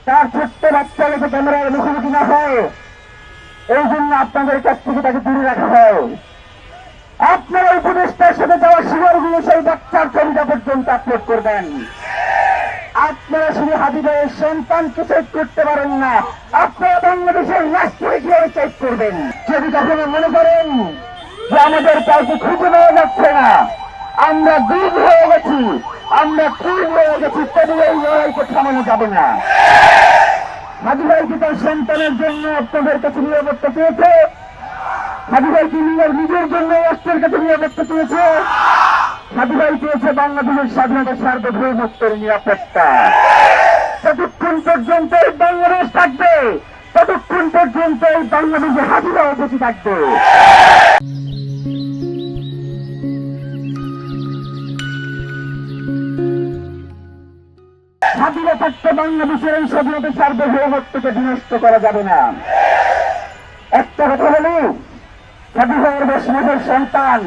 তার ছোট্ট বাচ্চা যাতে ক্যামেরার মুখোমুখি না হয়, এই জন্য আপনাদের কাছ থেকে তাকে দূরে রাখা হয়। আপনারা উপদেষ্টার সাথে যাওয়া শিবিরগুলো সেই বাচ্চার ছবিটা পর্যন্ত আপলোড করবেন। আপনারা শুধু হাদি ভাইয়ের সন্তানকে চেক করতে পারেন না, আপনারা বাংলাদেশের রাষ্ট্রকে কিভাবে চেক করবেন? যদি কখনো মনে করেন যে আমাদের কাউকে খুঁজে পাওয়া যাচ্ছে না, আমরা গুম হয়ে গেছি, আমরা খুন হয়ে গেছি, তবে এই লড়াইকে থামানো যাবে না। হাদি ভাই কি তার সন্তানের জন্য আপনাদের কাছে নিরাপত্তা পেয়েছে? হাদি ভাই কি নিজের জন্য রাষ্ট্রের কাছে নিরাপত্তা পেয়েছে? হাদি ভাই পেয়েছে বাংলাদেশের স্বাধীনতা সার্বভৌমত্বের নিরাপত্তা। যতক্ষণ পর্যন্ত এই বাংলাদেশ থাকবে, ততক্ষণ পর্যন্ত এই বাংলাদেশে হাদি ভাই বেঁচে থাকবে। স্বাধীনতা থাকতে বাংলাদেশের এই স্বাধীনতা সার্বভৌমত্বকে বিনষ্ট করা যাবে না। একটা কথা বলি, হাদি ভাইয়ের 10 মাসের সন্তান,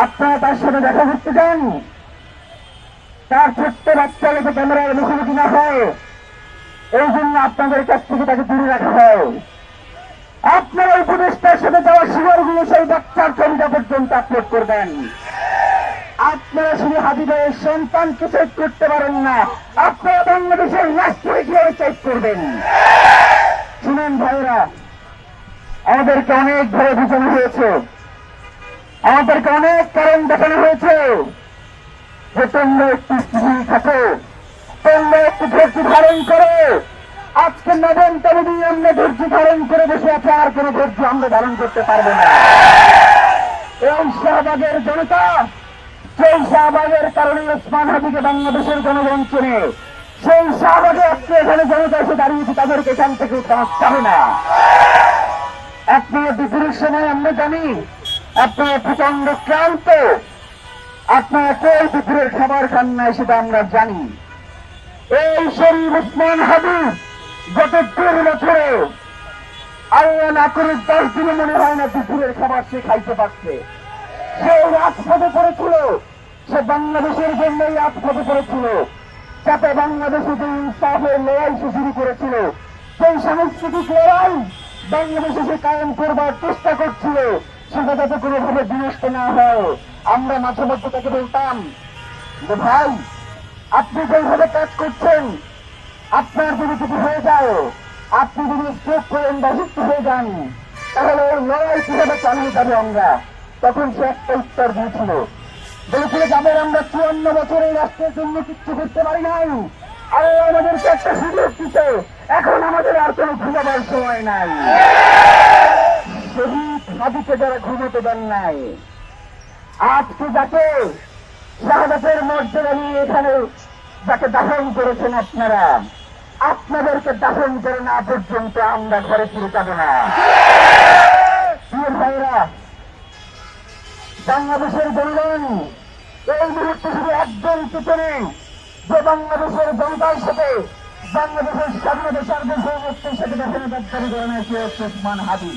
আপনারা তার সাথে দেখা করতে চান? তার ছোট্ট বাচ্চা যাতে ক্যামেরার মুখোমুখি না হয়, এই জন্য আপনাদের কাছ থেকে তাকে দূরে রাখা হয়। আপনারা উপদেষ্টার সাথে যাওয়া শিবিরগুলো সেই বাচ্চার ছবিটা পর্যন্ত আপলোড করবেন। আপনারা শুধু হাদি ভাইয়ের সন্তানকে চেক করতে পারেন না, আপনারা বাংলাদেশের রাষ্ট্রকে কিভাবে চেক করবেন? শুনেন ভাইরা, আমাদেরকে অনেক ভাবে বোঝানো হয়েছে, আমাদেরকে অনেক কারণ দেখানো হয়েছে যে তোমরা একটু স্থির থাকো, তোমরা একটু ধৈর্য ধারণ করো। আজকে 9ম দিন আমরা ধৈর্য ধারণ করে বসে আছে, আর কোনো ধৈর্য আমরা ধারণ করতে পারবো না। এই শাহবাগের জনতা, সেই শাহবাগের কারণে ওসমান হাদিকে বাংলাদেশের জনগণ চেনে, সেই শাহবাগে আজকে এখানে জনতা এসে দাঁড়িয়েছে, তাদেরকে এখান থেকে উঠানো যাবে না। আপনার দুপুরের সময় আমরা জানি আপনারা প্রচন্ড ক্লান্ত, আপনারা কেউ দুপুরের খাবার খান নাই, সেটা আমরা জানি। এই শরীফ ওসমান হাদি গত 1.5 বছরে আল্লাহ না করে 10 দিনে মনে হয় না দুপুরের খাবার সে খাইতে পারছে। সে রাজপথে পড়েছিল, সে বাংলাদেশের জন্যই রাজপথে পড়েছিল, যাতে বাংলাদেশে যে ইনসাফের লড়াই সে শুরু করেছিল, সেই সাংস্কৃতিক লড়াই বাংলাদেশে সে কায়েম করবার চেষ্টা করছিল, সেটা যাতে কোনোভাবে বিনষ্ট না হয়। আমরা মাঝে মধ্যে তাকে বলতাম যে ভাই, আপনি যেভাবে কাজ করছেন, আপনার যদি কিছু হয়ে যায়, আপনি যদি স্ট্রোক করেন বা অসুস্থ হয়ে যান, তাহলে ওই লড়াই কিভাবে চালিয়ে যাবে আমরা? তখন সে একটা উত্তর দিয়েছিল, বলেছিল যাদের আমরা 54 বছর এই রাষ্ট্রের জন্য কিচ্ছু করতে পারি নাই, আল্লাহ আমাদেরকে একটা সুযোগ দিতে, এখন আমাদের আর কোনো ঘুমাবার সময় নাই। শহীদ হাদিকে যারা ঘুমোতে দেন নাই, আজকে যাকে শাহাদাতের মর্যাদা নিয়ে এখানে যাকে দাফন করেছেন আপনারা, আপনাদেরকে দাফন করে না পর্যন্ত আমরা ঘরে ফিরে যাব না। প্রিয় ভাইরা, বাংলাদেশের জনগণ এই মুহূর্তে শুধু একজনকে চেনে, যে বাংলাদেশের জনতার সাথে বাংলাদেশের স্বাধীনতা সার্বভৌমত্বের সাথে দেখানো দাবি করে না, সে হচ্ছে ওসমান হাদি।